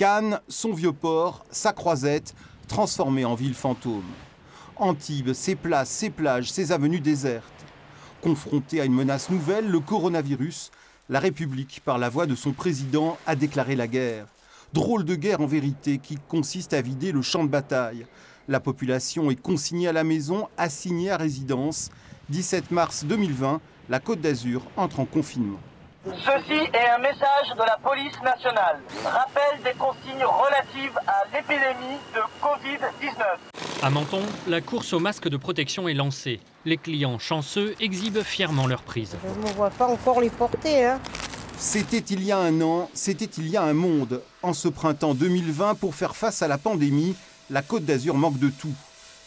Cannes, son vieux port, sa croisette, transformés en ville fantôme. Antibes, ses places, ses plages, ses avenues désertes. Confronté à une menace nouvelle, le coronavirus, la République, par la voix de son président, a déclaré la guerre. Drôle de guerre en vérité qui consiste à vider le champ de bataille. La population est consignée à la maison, assignée à résidence. 17 mars 2020, la Côte d'Azur entre en confinement. Ceci est un message de la police nationale. Rappel des consignes relatives à l'épidémie de Covid-19. À Menton, la course aux masques de protection est lancée. Les clients chanceux exhibent fièrement leur prise. Je ne me vois pas encore les porter. C'était il y a un an, c'était il y a un monde. En ce printemps 2020, pour faire face à la pandémie, la Côte d'Azur manque de tout.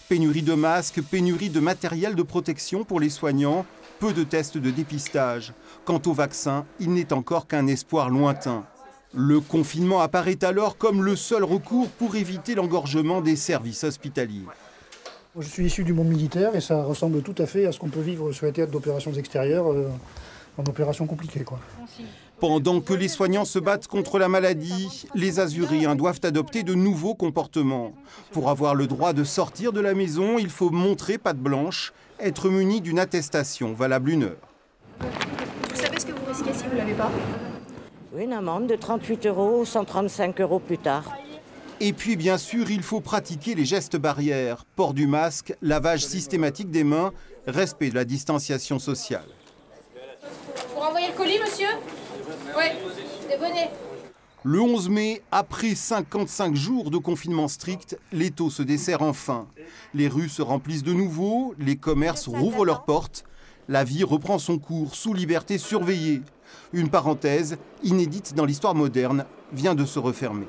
Pénurie de masques, pénurie de matériel de protection pour les soignants, peu de tests de dépistage. Quant au vaccin, il n'est encore qu'un espoir lointain. Le confinement apparaît alors comme le seul recours pour éviter l'engorgement des services hospitaliers. Je suis issu du monde militaire et ça ressemble tout à fait à ce qu'on peut vivre sur les théâtres d'opérations extérieures, en opération compliquée, quoi. Pendant que les soignants se battent contre la maladie, les Azuréens doivent adopter de nouveaux comportements. Pour avoir le droit de sortir de la maison, il faut montrer patte blanche, être muni d'une attestation valable 1 heure. Vous savez ce que vous risquez si vous ne l'avez pas? Oui, une amende de 38 €, 135 € plus tard. Et puis bien sûr, il faut pratiquer les gestes barrières. Port du masque, lavage systématique des mains, respect de la distanciation sociale. Pour envoyer le colis, monsieur? Oui, des bonnets. Le 11 mai, après 55 jours de confinement strict, l'étau se dessert enfin. Les rues se remplissent de nouveau, les commerces rouvrent leurs portes. La vie reprend son cours sous liberté surveillée. Une parenthèse, inédite dans l'histoire moderne, vient de se refermer.